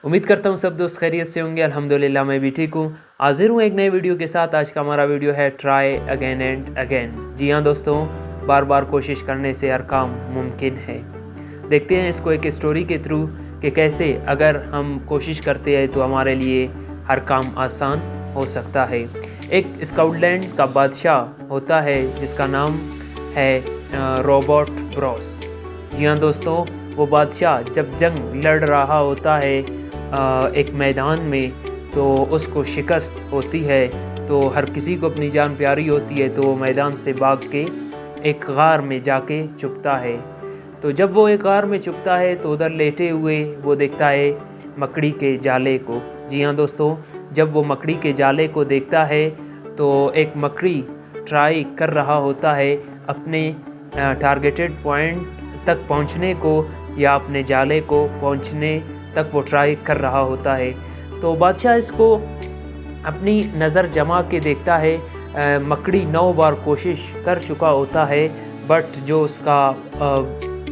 उम्मीद करता हूँ सब दोस्त खैरियत से होंगे। अल्हम्दुलिल्लाह मैं भी ठीक हूँ। हाजिर हूँ एक नए वीडियो के साथ। आज का हमारा वीडियो है ट्राई अगेन एंड अगेन। जी हाँ दोस्तों, बार बार कोशिश करने से हर काम मुमकिन है। देखते हैं इसको एक स्टोरी के थ्रू कि कैसे अगर हम कोशिश करते हैं तो हमारे लिए हर काम आसान हो सकता है। एक स्कॉटलैंड का बादशाह होता है जिसका नाम है रॉबर्ट ब्रॉस। जी हाँ दोस्तों, वो बादशाह जब जंग लड़ रहा होता है एक मैदान में, तो उसको शिकस्त होती है, तो हर किसी को अपनी जान प्यारी होती है, तो वो मैदान से भाग के एक गार में जाके छुपता है। तो जब वो एक गार में छुपता है तो उधर लेटे हुए वो देखता है मकड़ी के जाले को। जी हाँ दोस्तों, जब वो मकड़ी के जाले को देखता है तो एक मकड़ी ट्राई कर रहा होता है अपने टारगेटेड पॉइंट तक पहुंचने को, या अपने जाले को पहुंचने तक वो ट्राई कर रहा होता है। तो बादशाह इसको अपनी नज़र जमा के देखता है। मकड़ी 9 बार कोशिश कर चुका होता है, बट जो उसका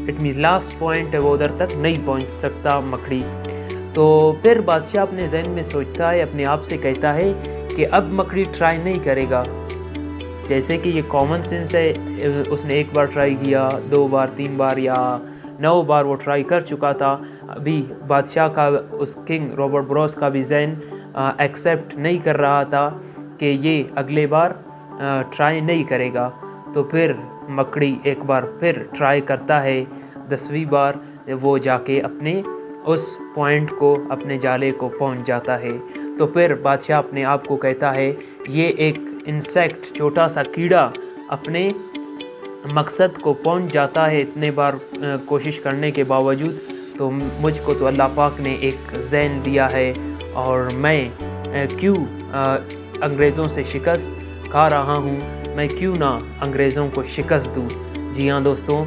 इट मीन लास्ट पॉइंट है वो उधर तक नहीं पहुंच सकता मकड़ी। तो फिर बादशाह अपने जहन में सोचता है, अपने आप से कहता है कि अब मकड़ी ट्राई नहीं करेगा। जैसे कि ये कॉमन सेंस है, उसने एक बार ट्राई किया, 2 बार, 3 बार या 9 बार वो ट्राई कर चुका था। अभी बादशाह का, उस किंग रॉबर्ट ब्रॉस का भी जहन एक्सेप्ट नहीं कर रहा था कि ये अगले बार ट्राई नहीं करेगा। तो फिर मकड़ी एक बार फिर ट्राई करता है। 10वीं बार वो जाके अपने उस पॉइंट को, अपने जाले को पहुंच जाता है। तो फिर बादशाह अपने आप को कहता है, ये एक इंसेक्ट, छोटा सा कीड़ा अपने मकसद को पहुंच जाता है इतने बार कोशिश करने के बावजूद, तो मुझको तो अल्लाह पाक ने एक ज़हन दिया है, और मैं क्यों अंग्रेज़ों से शिकस्त खा रहा हूँ, मैं क्यों ना अंग्रेज़ों को शिकस्त दूँ। जी हाँ दोस्तों,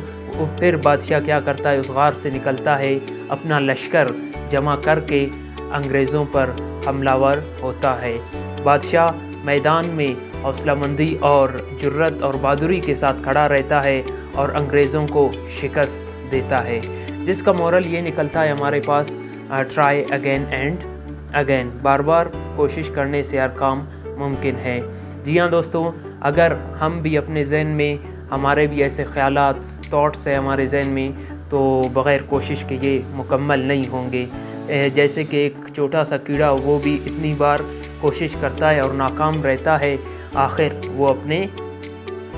फिर बादशाह क्या करता है, उस गार से निकलता है, अपना लश्कर जमा करके अंग्रेज़ों पर हमलावर होता है। बादशाह मैदान में हौसलामंदी और जुर्रत और बहादुरी के साथ खड़ा रहता है और अंग्रेज़ों को शिकस्त देता है, जिसका मोरल ये निकलता है हमारे पास, ट्राई अगेन एंड अगेन। बार बार कोशिश करने से हर काम मुमकिन है। जी हाँ दोस्तों, अगर हम भी अपने जहन में, हमारे भी ऐसे ख्यालात, थॉट्स है हमारे जहन में, तो बग़ैर कोशिश के ये मुकम्मल नहीं होंगे। जैसे कि एक छोटा सा कीड़ा, वो भी इतनी बार कोशिश करता है और नाकाम रहता है, आखिर वो अपने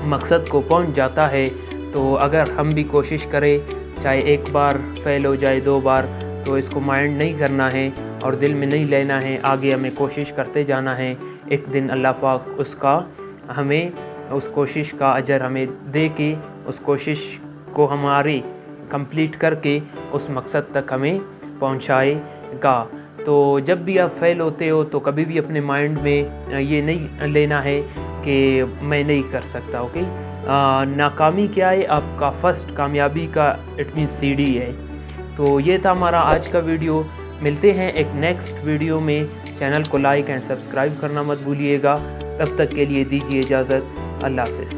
मकसद को पहुंच जाता है। तो अगर हम भी कोशिश करें, चाहे एक बार फेल हो जाए, 2 बार, तो इसको माइंड नहीं करना है और दिल में नहीं लेना है, आगे हमें कोशिश करते जाना है। एक दिन अल्लाह पाक उसका, हमें उस कोशिश का अजर हमें दे के, उस कोशिश को हमारी कंप्लीट करके उस मकसद तक हमें पहुंचाएगा। तो जब भी आप फेल होते हो तो कभी भी अपने माइंड में ये नहीं लेना है कि मैं नहीं कर सकता। ओके, नाकामी क्या है, आपका फर्स्ट कामयाबी का इट मीन सीढ़ी है। तो ये था हमारा आज का वीडियो। मिलते हैं एक नेक्स्ट वीडियो में। चैनल को लाइक एंड सब्सक्राइब करना मत भूलिएगा। तब तक के लिए दीजिए इजाज़त। अल्लाह हाफ़िज़।